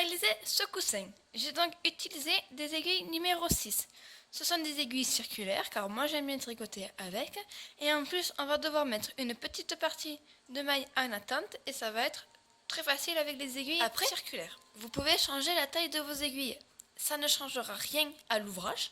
réaliser ce coussin, j'ai donc utilisé des aiguilles numéro 6. Ce sont des aiguilles circulaires car moi j'aime bien tricoter avec. Et en plus on va devoir mettre une petite partie de maille en attente et ça va être très facile avec les aiguilles circulaires. Vous pouvez changer la taille de vos aiguilles. Ça ne changera rien à l'ouvrage.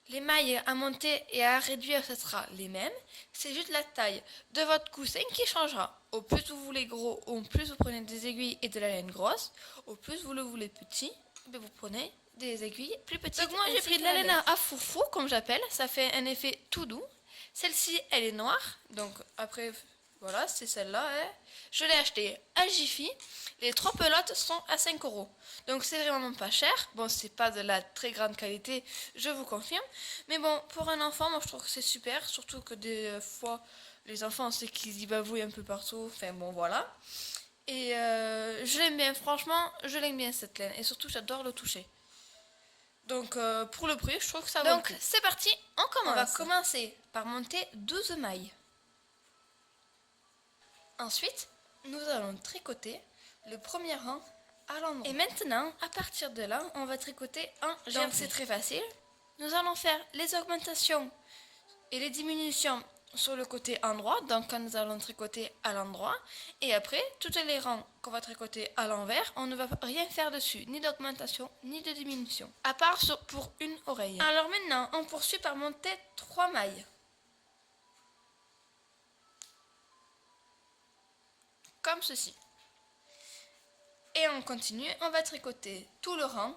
Les mailles à monter et à réduire, ce sera les mêmes. C'est juste la taille de votre coussin qui changera. Au plus vous voulez gros, au plus vous prenez des aiguilles et de la laine grosse. Au plus vous le voulez petit, vous prenez des aiguilles plus petites. Donc moi j'ai pris de la laine à fourfou, comme j'appelle. Ça fait un effet tout doux. Celle-ci, elle est noire. Donc après, voilà, c'est celle-là. Hein. Je l'ai achetée à Jiffy. Les 3 pelotes sont à 5 €. Donc c'est vraiment pas cher. Bon, c'est pas de la très grande qualité, je vous confirme. Mais bon, pour un enfant, moi je trouve que c'est super. Surtout que des fois, les enfants, on sait qu'ils y bavouillent un peu partout. Enfin bon, voilà. Et je l'aime bien, franchement, je l'aime bien cette laine. Et surtout, j'adore le toucher. Donc pour le prix, je trouve que ça vaut le coup. Donc c'est parti, on commence. On va commencer par monter 12 mailles. Ensuite, nous allons tricoter le premier rang à l'endroit. Et maintenant, à partir de là, on va tricoter un jersey. Donc c'est très facile. Nous allons faire les augmentations et les diminutions sur le côté endroit, donc quand nous allons tricoter à l'endroit. Et après, tous les rangs qu'on va tricoter à l'envers, on ne va rien faire dessus, ni d'augmentation, ni de diminution. À part pour une oreille. Alors maintenant, on poursuit par monter 3 mailles. Comme ceci. Et on continue, on va tricoter tout le rang.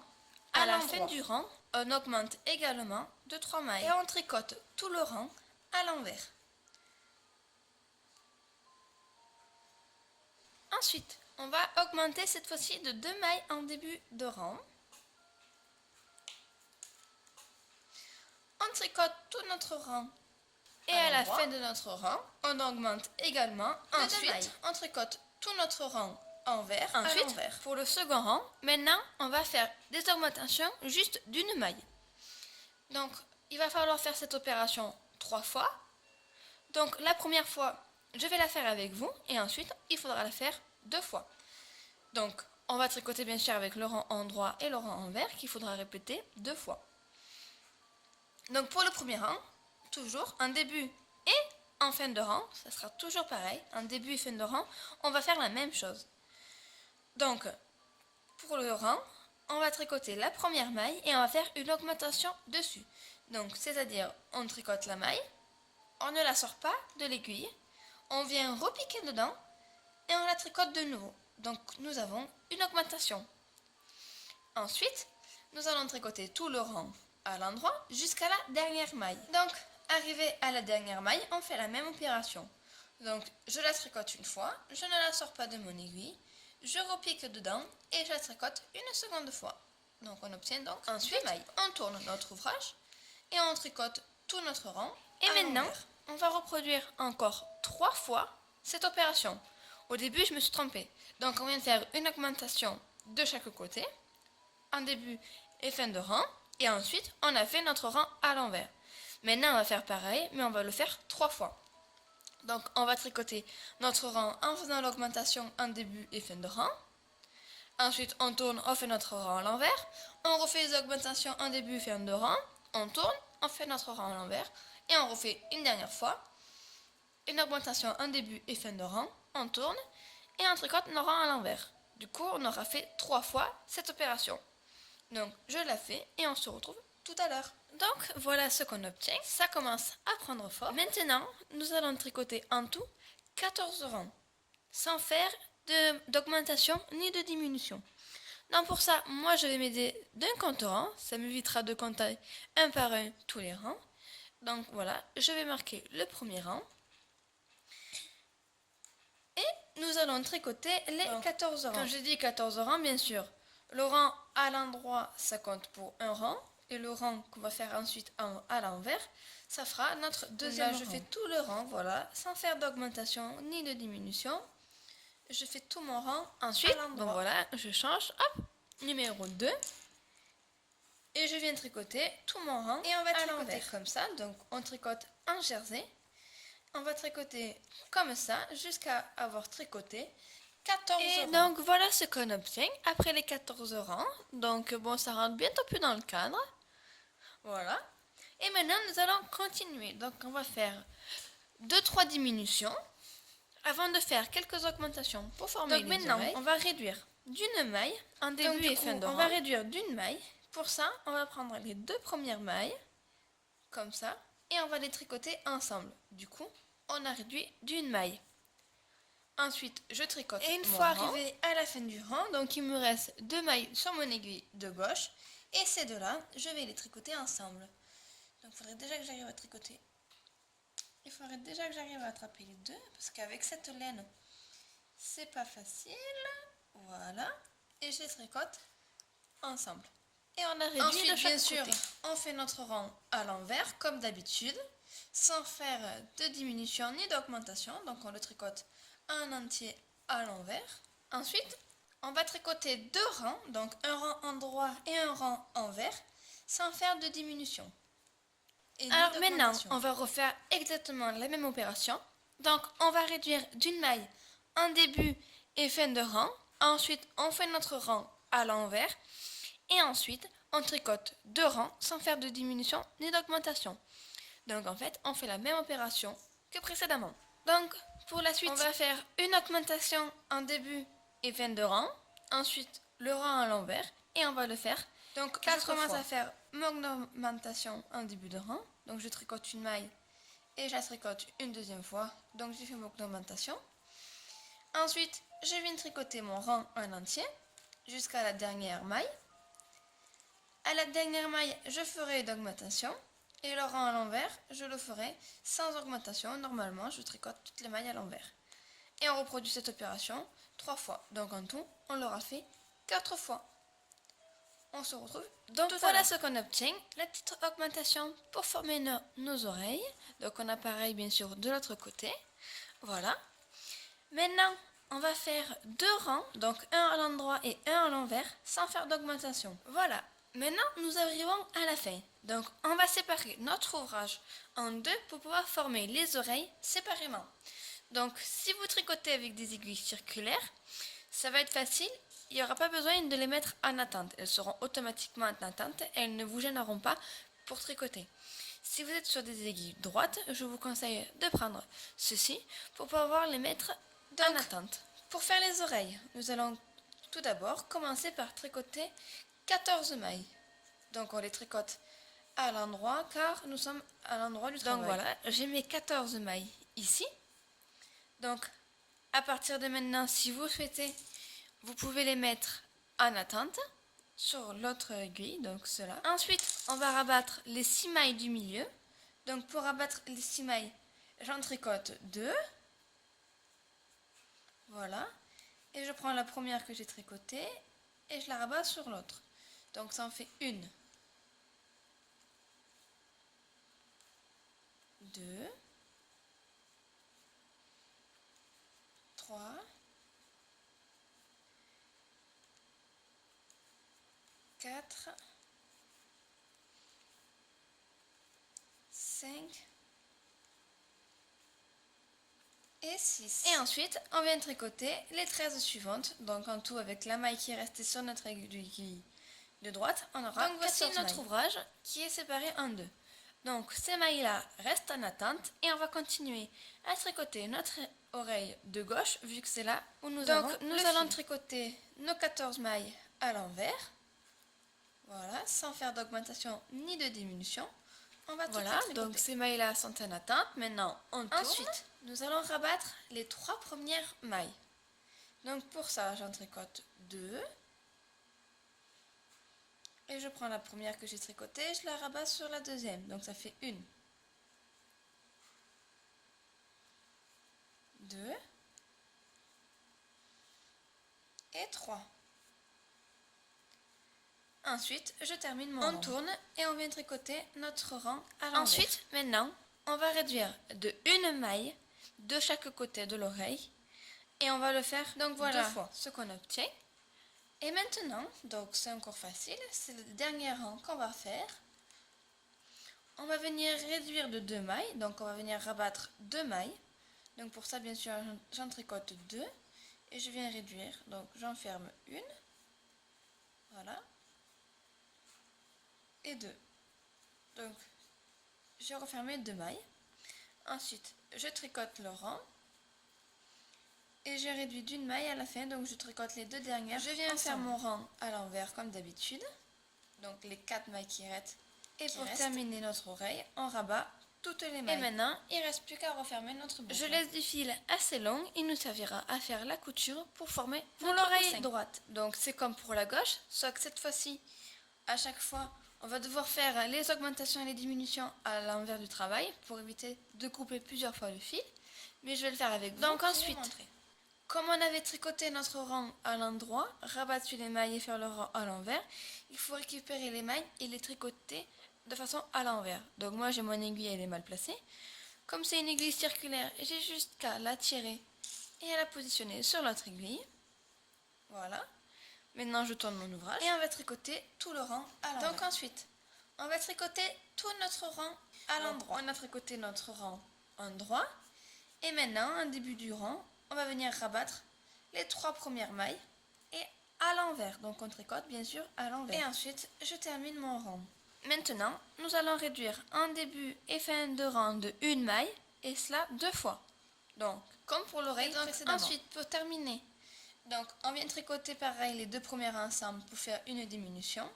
À la fin du rang, on augmente également de 3 mailles. Et on tricote tout le rang à l'envers. Ensuite, on va augmenter cette fois-ci de 2 mailles en début de rang. On tricote tout notre rang. Et à la fin de notre rang, on augmente également. Ensuite, on tricote tout notre rang envers. Ensuite, pour le second rang, maintenant, on va faire des augmentations juste d'une maille. Donc, il va falloir faire cette opération 3 fois. Donc, la première fois, je vais la faire avec vous. Et ensuite, il faudra la faire 2 fois. Donc, on va tricoter bien sûr avec le rang endroit et le rang envers qu'il faudra répéter 2 fois. Donc, pour le premier rang, toujours en début et en fin de rang, ça sera toujours pareil. En début et fin de rang, on va faire la même chose. Donc, pour le rang, on va tricoter la première maille et on va faire une augmentation dessus. Donc, c'est-à-dire, on tricote la maille, on ne la sort pas de l'aiguille, on vient repiquer dedans et on la tricote de nouveau. Donc, nous avons une augmentation. Ensuite, nous allons tricoter tout le rang à l'endroit jusqu'à la dernière maille. Donc, arrivé à la dernière maille, on fait la même opération. Donc, je la tricote une fois, je ne la sors pas de mon aiguille, je repique dedans et je la tricote une seconde fois. Donc, on obtient donc ensuite mailles. On tourne notre ouvrage et on tricote tout notre rang. Et maintenant, on va reproduire encore 3 fois cette opération. Au début, je me suis trompée. Donc, on vient de faire une augmentation de chaque côté, en début et fin de rang, et ensuite, on a fait notre rang à l'envers. Maintenant, on va faire pareil, mais on va le faire 3 fois. Donc, on va tricoter notre rang en faisant l'augmentation en début et fin de rang. Ensuite, on tourne, on fait notre rang à l'envers. On refait les augmentations en début et fin de rang. On tourne, on fait notre rang à l'envers. Et on refait une dernière fois. Une augmentation en début et fin de rang. On tourne et on tricote nos rangs à l'envers. Du coup, on aura fait 3 fois cette opération. Donc, je la fais et on se retrouve tout à l'heure. Donc, voilà ce qu'on obtient. Ça commence à prendre forme. Maintenant, nous allons tricoter en tout 14 rangs, sans faire d'augmentation ni de diminution. Donc, pour ça, moi, je vais m'aider d'un compte-rang. Ça m'évitera de compter un par un tous les rangs. Donc, voilà, je vais marquer le premier rang. Et nous allons tricoter les 14 rangs. Quand je dis 14 rangs, bien sûr, le rang à l'endroit, ça compte pour un rang. Et le rang qu'on va faire ensuite à l'envers, ça fera notre deuxième rang. Je fais tout le rang, voilà, sans faire d'augmentation ni de diminution. Je fais tout mon rang ensuite. Donc voilà, je change, hop, numéro 2. Et je viens tricoter tout mon rang. Et on va tricoter comme ça. Donc on tricote un jersey. On va tricoter comme ça jusqu'à avoir tricoté 14 Et rangs. donc voilà ce qu'on obtient après les 14 rangs. Donc bon, ça rentre bientôt plus dans le cadre. Voilà. Et maintenant, nous allons continuer. Donc on va faire 2-3 diminutions avant de faire quelques augmentations pour former Donc les maintenant, oreilles. on va réduire d'une maille En début et fin de rang. On va réduire d'une maille. Pour ça, on va prendre les 2 premières mailles, comme ça, et on va les tricoter ensemble. Du coup, on a réduit d'une maille. Ensuite, je tricote. Et une mon fois rang. arrivé à la fin du rang, donc il me reste 2 mailles sur mon aiguille de gauche. Et ces deux-là, je vais les tricoter ensemble. Donc il faudrait déjà que j'arrive à tricoter. Il faudrait déjà que j'arrive à attraper les deux, parce qu'avec cette laine, c'est pas facile. Voilà. Et je les tricote ensemble. Et on a réduit Ensuite, de chaque bien sûr, côté. on fait notre rang à l'envers, comme d'habitude, sans faire de diminution ni d'augmentation. Donc on le tricote un entier à l'envers. Ensuite, on va tricoter 2 rangs, donc un rang endroit et un rang envers, sans faire de diminution. Alors maintenant, on va refaire exactement la même opération. Donc on va réduire d'une maille en début et fin de rang. Ensuite, on fait notre rang à l'envers. Et ensuite, on tricote 2 rangs sans faire de diminution ni d'augmentation. Donc en fait, on fait la même opération que précédemment. Donc pour la suite, on va faire une augmentation en début et fin de rang. Ensuite, le rang à l'envers. Et on va le faire. Donc 4 je commence fois. à faire mon augmentation en début de rang. Donc je tricote une maille et je la tricote une deuxième fois. Donc j'ai fait mon augmentation. Ensuite, je viens tricoter mon rang en entier jusqu'à la dernière maille. À la dernière maille, je ferai d'augmentation. Et le rang à l'envers, je le ferai sans augmentation. Normalement, je tricote toutes les mailles à l'envers. Et on reproduit cette opération 3 fois. Donc en tout, on l'aura fait 4 fois. On se retrouve donc voilà ce qu'on obtient, la petite augmentation pour former nos oreilles. Donc on a pareil bien sûr de l'autre côté. Voilà. Maintenant, on va faire 2 rangs, donc un à l'endroit et un à l'envers, sans faire d'augmentation. Voilà. Maintenant, nous arrivons à la fin. Donc on va séparer notre ouvrage en 2 pour pouvoir former les oreilles séparément. Donc si vous tricotez avec des aiguilles circulaires, ça va être facile. Il n'y aura pas besoin de les mettre en attente. Elles seront automatiquement en attente et elles ne vous gêneront pas pour tricoter. Si vous êtes sur des aiguilles droites, je vous conseille de prendre ceci pour pouvoir les mettre en attente. Pour faire les oreilles, nous allons tout d'abord commencer par tricoter 14 mailles. Donc on les tricote à l'endroit car nous sommes à l'endroit du travail. Donc voilà, j'ai mes 14 mailles ici. Donc à partir de maintenant, si vous souhaitez, vous pouvez les mettre en attente sur l'autre aiguille, donc cela. Ensuite, on va rabattre les 6 mailles du milieu. Donc pour rabattre les 6 mailles, j'en tricote 2. Voilà. Et je prends la première que j'ai tricotée et je la rabats sur l'autre. Donc ça en fait 1, 2, 3, 4, 5 et 6. Et ensuite, on vient tricoter les 13 suivantes. Donc en tout, avec la maille qui est restée sur notre aiguille de droite, on aura donc voici notre mailles. ouvrage qui est séparé en 2. Donc ces mailles-là restent en attente et on va continuer à tricoter notre oreille de gauche vu que c'est là où nous allons tricoter nos 14 mailles à l'envers. Voilà, sans faire d'augmentation ni de diminution. On va voilà, donc ces mailles-là sont en attente. Maintenant, on tourne. Ensuite, nous allons rabattre les 3 premières mailles. Donc pour ça, j'en tricote 2. Et je prends la première que j'ai tricotée, je la rabats sur la deuxième. Donc ça fait 1, 2 et 3. Ensuite, je termine mon rang. On tourne et on vient tricoter notre rang à l'envers. Ensuite, maintenant, on va réduire de 1 maille de chaque côté de l'oreille et on va le faire donc voilà 2 fois ce qu'on obtient. Et maintenant, donc c'est encore facile, c'est le dernier rang qu'on va faire. On va venir réduire de 2 mailles, donc on va venir rabattre 2 mailles. Donc pour ça, bien sûr, j'en tricote 2 et je viens réduire. Donc j'enferme une, voilà, et deux. Donc j'ai refermé 2 mailles. Ensuite je tricote le rang et j'ai réduit d'une maille à la fin, donc je tricote les 2 dernières. Je viens faire mon rang à l'envers comme d'habitude, donc les 4 mailles qui restent. Et pour terminer notre oreille, on rabat toutes les mailles. Et maintenant, il ne reste plus qu'à refermer notre boucle. Je laisse du fil assez long, il nous servira à faire la couture pour former l'oreille droite. Donc c'est comme pour la gauche, sauf que cette fois-ci, à chaque fois, on va devoir faire les augmentations et les diminutions à l'envers du travail pour éviter de couper plusieurs fois le fil. Mais je vais le faire avec vous. Donc ensuite, comme on avait tricoté notre rang à l'endroit, rabattu les mailles et faire le rang à l'envers, il faut récupérer les mailles et les tricoter de façon à l'envers. Donc moi j'ai mon aiguille, elle est mal placée. Comme c'est une aiguille circulaire, j'ai juste qu'à la tirer et à la positionner sur l'autre aiguille. Voilà. Maintenant je tourne mon ouvrage et on va tricoter tout le rang à l'envers. Donc ensuite, on va tricoter tout notre rang à l'endroit. On a tricoté notre rang en droit. Et maintenant, en début du rang, on va venir rabattre les 3 premières mailles et à l'envers. Donc on tricote bien sûr à l'envers. Et ensuite, je termine mon rang. Maintenant, nous allons réduire en début et fin de rang de 1 maille et cela 2 fois. Donc, comme pour l'oreille précédemment. Ensuite, pour terminer, donc on vient tricoter pareil les 2 premières ensemble pour faire une diminution.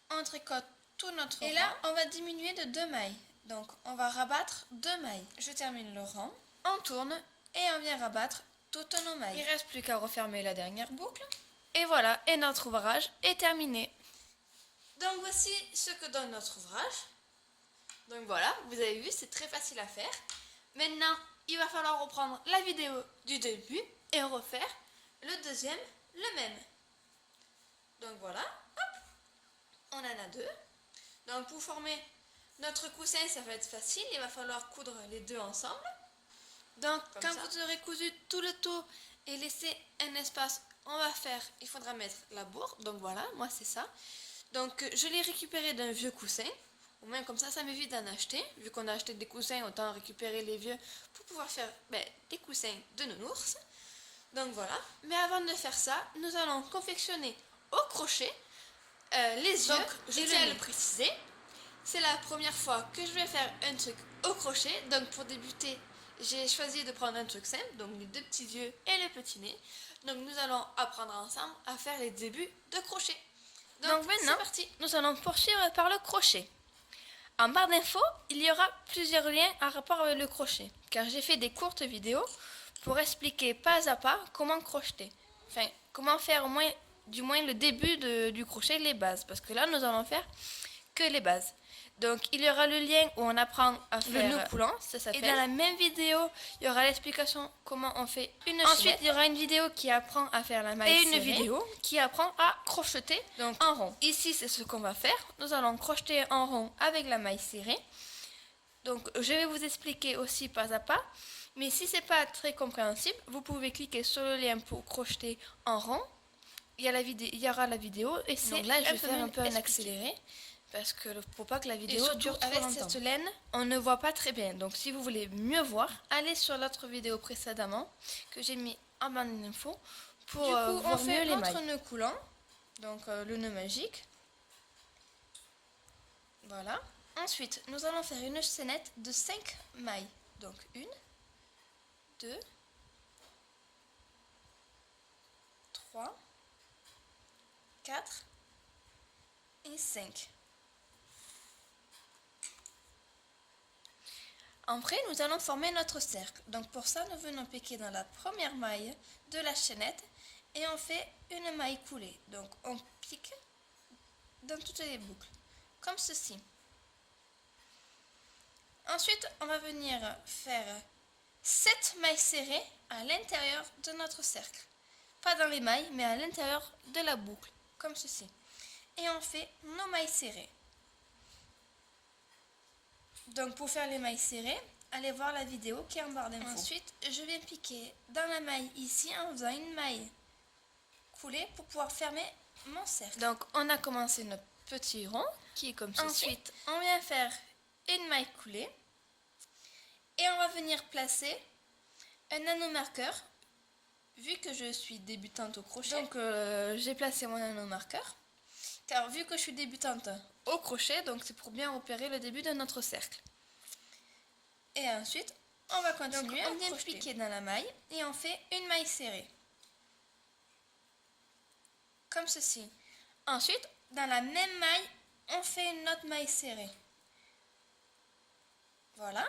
On tricote tout notre rang. Et là, on va diminuer de 2 mailles. Donc, on va rabattre 2 mailles. Je termine le rang, on tourne et on vient rabattre toutes nos mailles. Il ne reste plus qu'à refermer la dernière boucle. Et voilà, et notre ouvrage est terminé. Donc voici ce que donne notre ouvrage. Donc voilà, vous avez vu, c'est très facile à faire. Maintenant, il va falloir reprendre la vidéo du début et refaire le deuxième, le même. Donc voilà, hop, on en a 2. Donc pour former notre coussin, ça va être facile, il va falloir coudre les 2 ensemble. Donc quand vous aurez cousu tout le tour et laissé un espace, il faudra mettre la bourre. Donc voilà, moi c'est ça. Donc je l'ai récupéré d'un vieux coussin, au moins comme ça m'évite d'en acheter. Vu qu'on a acheté des coussins, autant récupérer les vieux pour pouvoir faire des coussins de nounours. Donc voilà, mais avant de faire ça, nous allons confectionner au crochet les yeux. Donc je tiens à le préciser, c'est la première fois que je vais faire un truc au crochet. Donc pour débuter, j'ai choisi de prendre un truc simple, donc les 2 petits yeux et le petit nez. Donc nous allons apprendre ensemble à faire les débuts de crochet. Donc maintenant, nous allons poursuivre par le crochet. En barre d'infos, il y aura plusieurs liens en rapport avec le crochet, car j'ai fait des courtes vidéos pour expliquer pas à pas comment crocheter. Enfin, comment faire du moins le début du crochet, les bases, parce que là, nous allons faire que les bases. Donc, il y aura le lien où on apprend à faire le nœud coulant, ça s'appelle. Et dans la même vidéo, il y aura l'explication comment on fait une chaînette. Ensuite, il y aura une vidéo qui apprend à faire la maille serrée. Et une vidéo qui apprend à crocheter donc en rond. Ici, c'est ce qu'on va faire. Nous allons crocheter en rond avec la maille serrée. Donc, je vais vous expliquer aussi pas à pas. Mais si c'est pas très compréhensible, vous pouvez cliquer sur le lien pour crocheter en rond. Il y aura la vidéo et c'est là, je vais faire un peu en accéléré. Parce que pour pas que la vidéo dure trop longtemps. Avec cette laine, on ne voit pas très bien. Donc si vous voulez mieux voir, allez sur l'autre vidéo précédemment que j'ai mis en barre d'infos pour voir on fait mieux les mailles. Notre nœud coulant, donc le nœud magique. Voilà. Ensuite, nous allons faire une chaînette de 5 mailles. Donc 1, 2, 3, 4 et 5. Après, nous allons former notre cercle. Donc pour ça, nous venons piquer dans la première maille de la chaînette et on fait une maille coulée. Donc on pique dans toutes les boucles, comme ceci. Ensuite, on va venir faire 7 mailles serrées à l'intérieur de notre cercle. Pas dans les mailles, mais à l'intérieur de la boucle, comme ceci. Et on fait nos mailles serrées. Donc pour faire les mailles serrées, allez voir la vidéo qui est en barre d'infos. Ensuite, je vais piquer dans la maille ici en faisant une maille coulée pour pouvoir fermer mon cercle. Donc on a commencé notre petit rond qui est comme ceci. Ensuite, on vient faire une maille coulée et on va venir placer un nanomarqueur vu que je suis débutante au crochet, donc j'ai placé mon anneau marqueur. Car vu que je suis débutante au crochet, donc c'est pour bien repérer le début de notre cercle. Et ensuite, on va continuer. Donc, on vient piquer dans la maille et on fait une maille serrée. Comme ceci. Ensuite, dans la même maille, on fait une autre maille serrée. Voilà.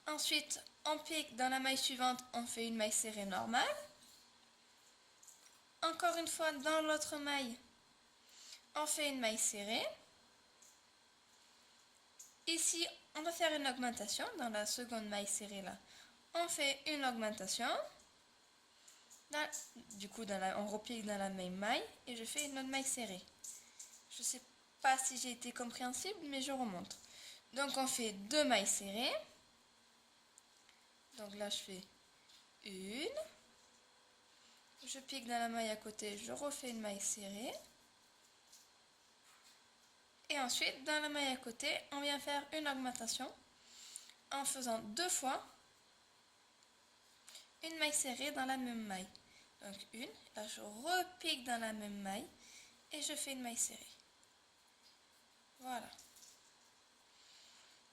Ensuite, on pique dans la maille suivante, on fait une maille serrée normale. Encore une fois, dans l'autre maille, on fait une maille serrée. Ici, on va faire une augmentation dans la seconde maille serrée là. On fait une augmentation. Du coup, on repique dans la même maille et je fais une autre maille serrée. Je ne sais pas si j'ai été compréhensible, mais je remonte. Donc, on fait deux mailles serrées. Donc là, je fais une. Je pique dans la maille à côté, je refais une maille serrée. Et ensuite, dans la maille à côté, on vient faire une augmentation en faisant deux fois une maille serrée dans la même maille. Donc une, là je repique dans la même maille et je fais une maille serrée. Voilà.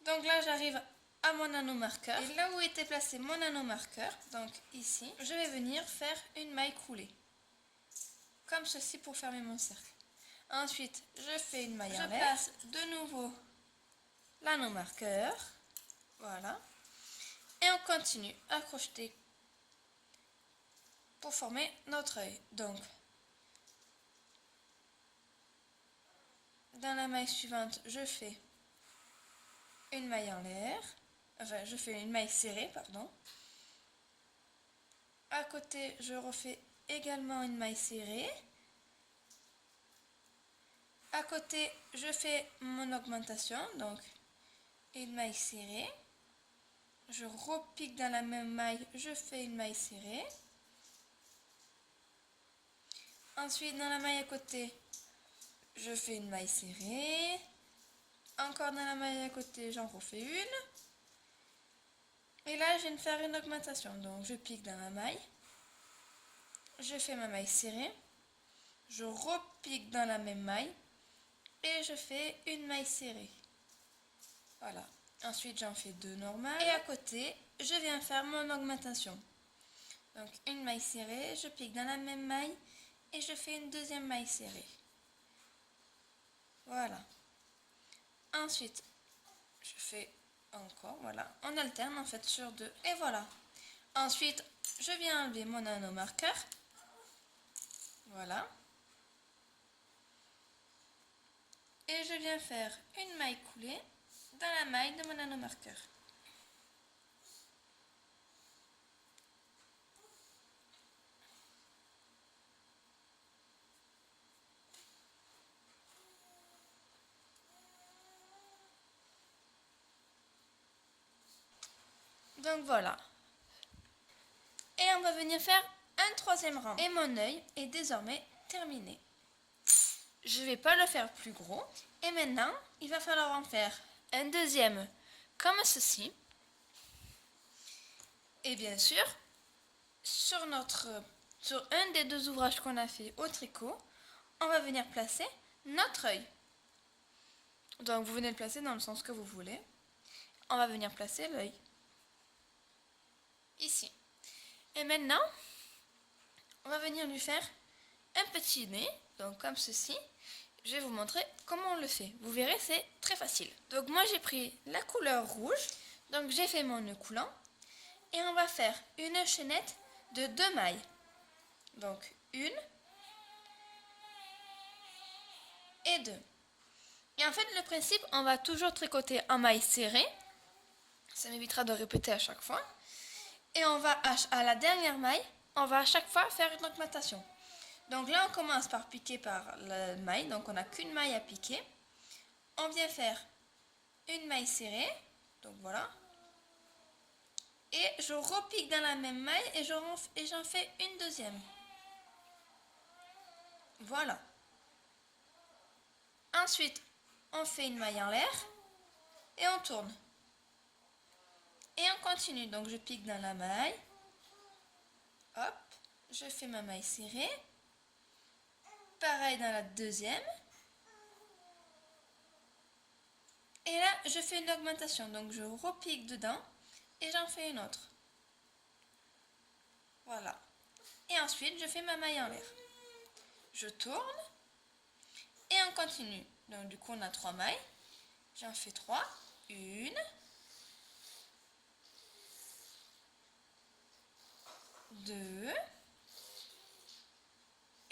Donc là j'arrive à mon anneau marqueur. Et là où était placé mon anneau marqueur, donc ici, je vais venir faire une maille coulée. Comme ceci pour fermer mon cercle. Ensuite, je fais une maille en l'air. Je place de nouveau l'anneau marqueur. Voilà. Et on continue à crocheter pour former notre œil. Donc, dans la maille suivante, je fais une maille en l'air. Enfin, je fais une maille serrée, pardon. À côté, je refais également une maille serrée. À côté, je fais mon augmentation, donc une maille serrée. Je repique dans la même maille, je fais une maille serrée. Ensuite, dans la maille à côté, je fais une maille serrée. Encore dans la maille à côté, j'en refais une. Et là, je viens de faire une augmentation. Donc, je pique dans la maille. Je fais ma maille serrée. Je repique dans la même maille. Et je fais une maille serrée. Voilà. Ensuite, j'en fais deux normales. Et à côté, je viens faire mon augmentation. Donc, une maille serrée, je pique dans la même maille et je fais une deuxième maille serrée. Voilà. Ensuite, je fais encore, voilà. On alterne en fait sur deux. Et voilà. Ensuite, je viens enlever mon anneau marqueur. Voilà. Et je viens faire une maille coulée dans la maille de mon anneau marqueur. Donc voilà. Et on va venir faire un troisième rang. Et mon œil est désormais terminé. Je ne vais pas le faire plus gros. Et maintenant, il va falloir en faire un deuxième comme ceci. Et bien sûr, sur un des deux ouvrages qu'on a fait au tricot, on va venir placer notre œil. Donc vous venez le placer dans le sens que vous voulez. On va venir placer l'œil. Ici. Et maintenant, on va venir lui faire un petit nez, donc comme ceci. Je vais vous montrer comment on le fait. Vous verrez, c'est très facile. Donc moi, j'ai pris la couleur rouge. Donc j'ai fait mon nœud coulant. Et on va faire une chaînette de 2 mailles. Donc une et 2. Et en fait, le principe, on va toujours tricoter en maille serrée. Ça m'évitera de répéter à chaque fois. Et on va, à la dernière maille, on va à chaque fois faire une augmentation. Donc là, on commence par piquer par la maille. Donc on n'a qu'une maille à piquer. On vient faire une maille serrée. Donc voilà. Et je repique dans la même maille et j'en fais une deuxième. Voilà. Ensuite, on fait une maille en l'air et on tourne. Et on continue. Donc je pique dans la maille. Hop. je fais ma maille serrée. Pareil dans la deuxième. Et là, je fais une augmentation. Donc, je repique dedans et j'en fais une autre. Voilà. Et ensuite, je fais ma maille en l'air. Je tourne et on continue. Donc, du coup, on a 3 mailles. J'en fais 3. 1, 2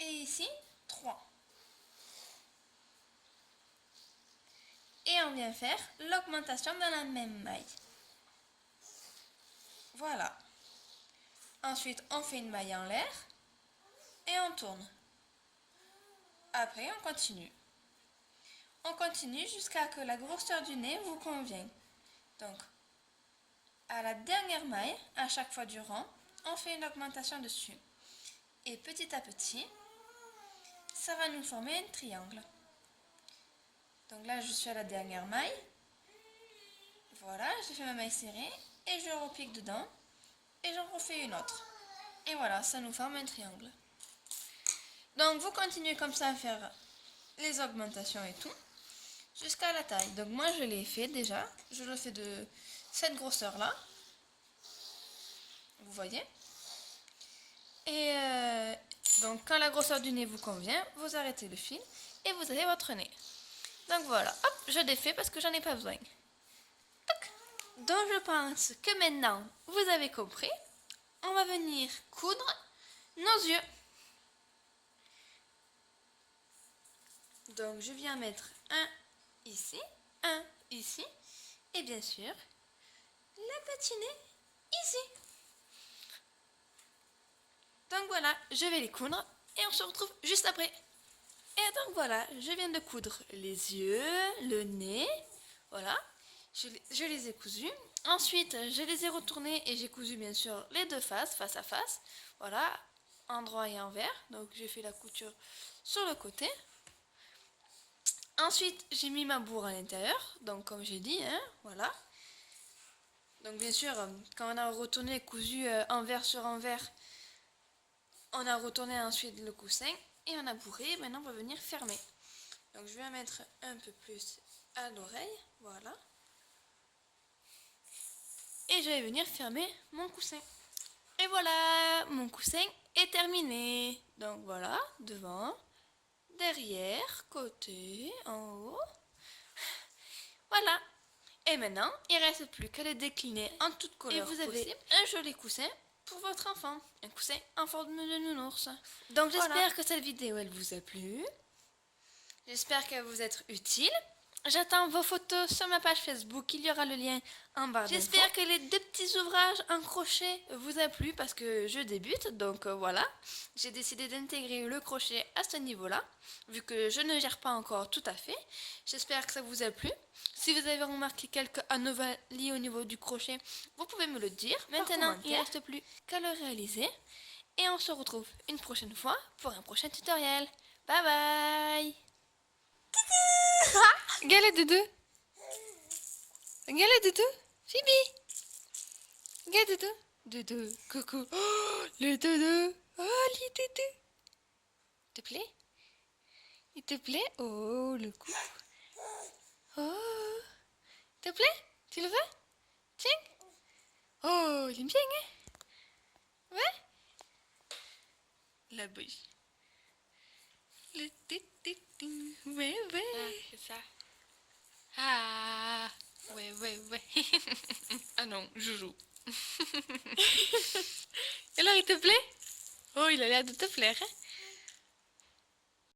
et ici 3. Et on vient faire l'augmentation dans la même maille. Voilà. Ensuite, on fait une maille en l'air et on tourne. Après, on continue. On continue jusqu'à ce que la grosseur du nez vous convienne. Donc, à la dernière maille, à chaque fois du rang, on fait une augmentation dessus. Et petit à petit, ça va nous former un triangle. Donc là, je suis à la dernière maille. Voilà, j'ai fait ma maille serrée et je repique dedans et j'en refais une autre. Et voilà, ça nous forme un triangle. Donc vous continuez comme ça à faire les augmentations et tout jusqu'à la taille. Donc moi je l'ai fait déjà, je le fais de cette grosseur là. Vous voyez. Et donc quand la grosseur du nez vous convient, vous arrêtez le fil et vous avez votre nez. Donc voilà, hop, je défais parce que j'en ai pas besoin. Toc. Donc je pense que maintenant vous avez compris. On va venir coudre nos yeux. Donc je viens mettre un ici et bien sûr la patinée ici. Donc voilà, je vais les coudre et on se retrouve juste après. Et donc voilà, je viens de coudre les yeux, le nez, voilà, je les ai cousus. Ensuite, je les ai retournés et j'ai cousu bien sûr les deux faces, face à face, voilà, endroit et envers. Donc j'ai fait la couture sur le côté. Ensuite, j'ai mis ma bourre à l'intérieur, donc comme j'ai dit, hein, voilà. Donc bien sûr, quand on a retourné, cousu envers sur envers, on a retourné ensuite le coussin et on a bourré. Maintenant, on va venir fermer. Donc je vais mettre un peu plus à l'oreille, voilà. Et je vais venir fermer mon coussin. Et voilà, mon coussin est terminé. Donc voilà, devant, derrière, côté, en haut. Voilà. Et maintenant, il ne reste plus qu'à le décliner en toutes couleurs. Et vous avez un joli coussin pour votre enfant. Un coussin en forme de nounours. Donc j'espère que cette vidéo, elle vous a plu. J'espère qu'elle vous être utile. J'attends vos photos sur ma page Facebook, il y aura le lien en barre d'infos. J'espère que les 2 petits ouvrages en crochet vous a plu parce que je débute, donc voilà. J'ai décidé d'intégrer le crochet à ce niveau-là, vu que je ne gère pas encore tout à fait. J'espère que ça vous a plu. Si vous avez remarqué quelques anomalies au niveau du crochet, vous pouvez me le dire. Maintenant, il ne reste plus qu'à le réaliser. Et on se retrouve une prochaine fois pour un prochain tutoriel. Bye bye. Regarde le doudou. Regarde le doudou. Phoebe. Regarde le doudou. Doudou. Coucou. Oh, le doudou. Oh, le doudou. Il te plaît? Il te plaît? Oh, le cou. Oh. Il te plaît? Tu le veux? Tiens. Oh, il aime bien, hein? Ouais? La bouche. Le doudou. Ouais, ouais. Ah, c'est ça. Ah, ouais, ouais, ouais. Ah non, Joujou. Alors, il te plaît? Oh, il a l'air de te plaire, hein?